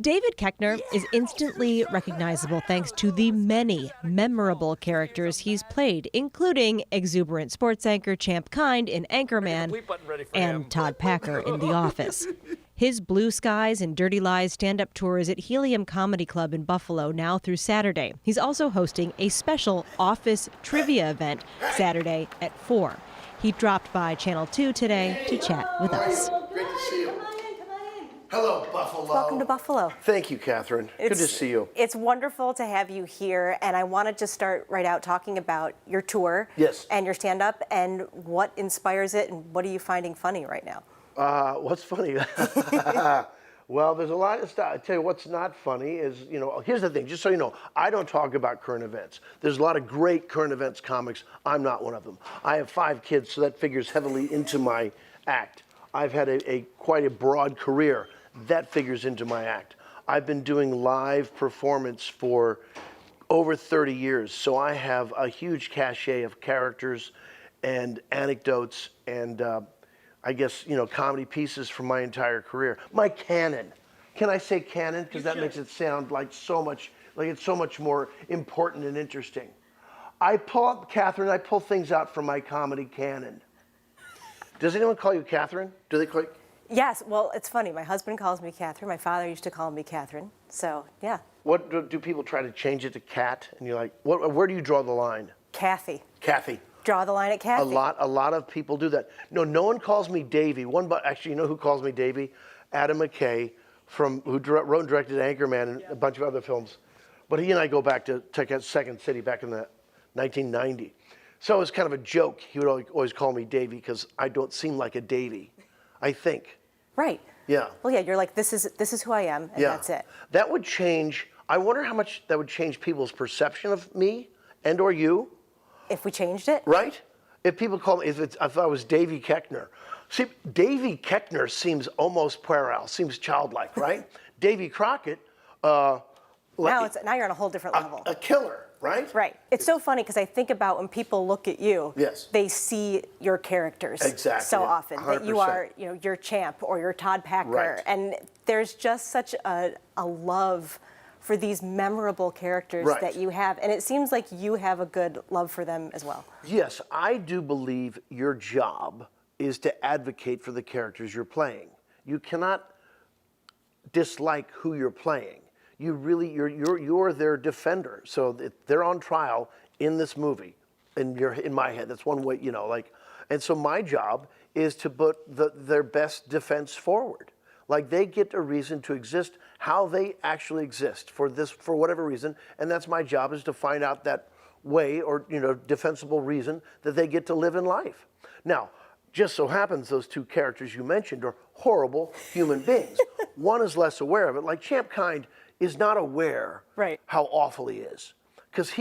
David Koechner is instantly recognizable thanks to the many memorable characters he's played, including exuberant sports anchor Champ Kind in Anchorman and Todd Packer in The Office. His Blue Skies and Dirty Lies stand-up tour is at Helium Comedy Club in Buffalo now through Saturday. He's also hosting a special Office trivia event Saturday at 4. He dropped by Channel 2 today to chat with us. Great to see you. Hello, Buffalo. Welcome to Buffalo. Thank you, Catherine. Good to see you. It's wonderful to have you here, and I want to just start right out talking about your tour. Yes. And your stand-up, and what inspires it, and what are you finding funny right now? What's funny? Well, there's a lot of stuff. I tell you what's not funny is, here's the thing, just so you know, I don't talk about current events. There's a lot of great current events comics. I'm not one of them. I have 5 kids, so that figures heavily into my act. I've had quite a broad career. That figures into my act. I've been doing live performance for over 30 years, so I have a huge cachet of characters and anecdotes and I guess, comedy pieces from my entire career. My canon. Can I say canon? Because that makes it sound like it's so much more important and interesting. Catherine, I pull things out from my comedy canon. Does anyone call you Catherine? Do they call you? Yes, well, it's funny. My husband calls me Catherine. My father used to call me Catherine. So, yeah. What do people try to change it to Cat? And you're like, where do you draw the line? Kathy. Kathy. Draw the line at Kathy. A lot of people do that. No one calls me Davey. Actually, you know who calls me Davey? Adam McKay, who wrote and directed Anchorman and a bunch of other films. But he and I go back to Second City back in the 1990. So it was kind of a joke. He would always call me Davey because I don't seem like a Davey, I think. Right. Yeah. Well, yeah, you're like, this is who I am, and that's it. That would change. I wonder how much that would change people's perception of me and or you. If we changed it? Right? If people call me, if I was Davy Koechner. See, Davy Koechner seems almost puerile, seems childlike, right? Davy Crockett. Now you're on a whole different level. A killer, right? Right. It's so funny because I think about when people look at you, yes, they see your characters so often 100%. That you are, your Champ or your Todd Packer, right. And there's just such a love for these memorable characters that you have, and it seems like you have a good love for them as well. Yes, I do believe your job is to advocate for the characters you're playing. You cannot dislike who you're playing. You're their defender. So they're on trial in this movie, in my head. That's one way, and so my job is to put their best defense forward. Like they get a reason to exist, how they actually exist for whatever reason, and that's my job, is to find out that way or defensible reason that they get to live in life. Now, just so happens those 2 characters you mentioned are horrible human beings. One is less aware of it. Like Champ Kind is not aware how awful he is, because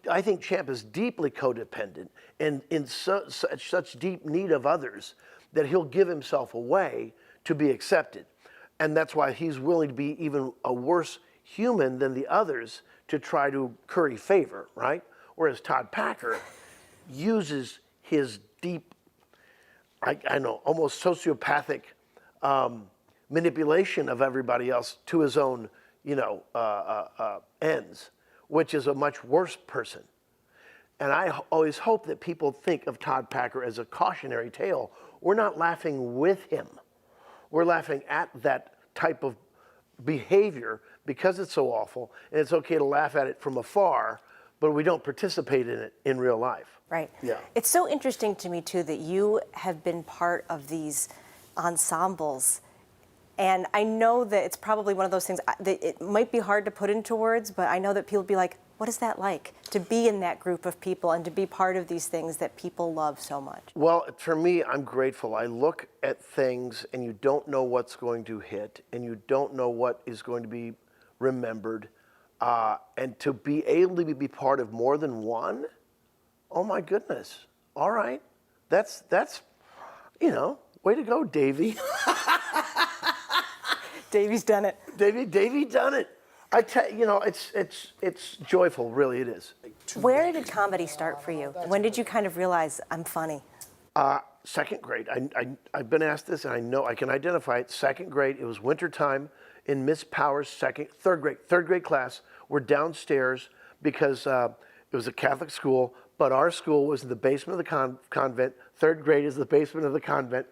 I think Champ is deeply codependent and in such deep need of others that he'll give himself away to be accepted. And that's why he's willing to be even a worse human than the others to try to curry favor, right? Whereas Todd Packer uses his deep, I know, almost sociopathic manipulation of everybody else to his own, ends, which is a much worse person. And I always hope that people think of Todd Packer as a cautionary tale. We're not laughing with him. We're laughing at that type of behavior because it's so awful, and it's okay to laugh at it from afar, but we don't participate in it in real life. Right. Yeah. It's so interesting to me, too, that you have been part of these ensembles. And I know that it's probably one of those things that it might be hard to put into words, but I know that people be like, what is that like, to be in that group of people and to be part of these things that people love so much? Well, for me, I'm grateful. I look at things and you don't know what's going to hit and you don't know what is going to be remembered. And to be able to be part of more than one, oh my goodness. All right. That's way to go, Davey. Davey's done it. Davey done it. I tell it's joyful, really it is. Where did comedy start for you? When did you kind of realize I'm funny? Second grade. I've been asked this, and I know I can identify it. Second grade. It was wintertime in Miss Power's third grade class. We're downstairs because it was a Catholic school, but our school was in the basement of the convent. Third grade is the basement of the convent.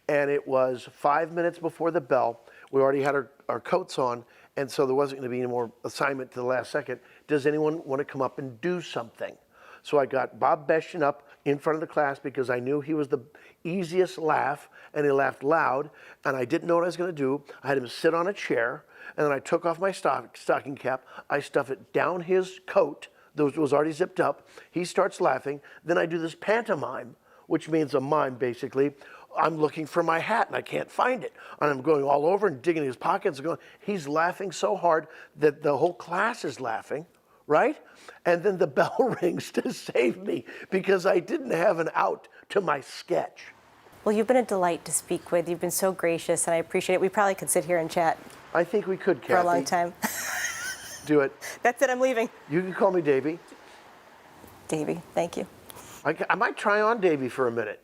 And it was 5 minutes before the bell. We already had our coats on, and so there wasn't going to be any more assignment to the last second. Does anyone want to come up and do something? So I got Bob Beshtian up in front of the class because I knew he was the easiest laugh, and he laughed loud, and I didn't know what I was going to do. I had him sit on a chair, and then I took off my stocking cap. I stuff it down his coat that was already zipped up. He starts laughing. Then I do this pantomime, which means a mime, basically. I'm looking for my hat and I can't find it. And I'm going all over and digging in his pockets and going, he's laughing so hard that the whole class is laughing, right? And then the bell rings to save me because I didn't have an out to my sketch. Well, you've been a delight to speak with. You've been so gracious and I appreciate it. We probably could sit here and chat. I think we could, Kathy. For a long time. Do it. That's it, I'm leaving. You can call me Davey. Davey, thank you. I might try on Davey for a minute.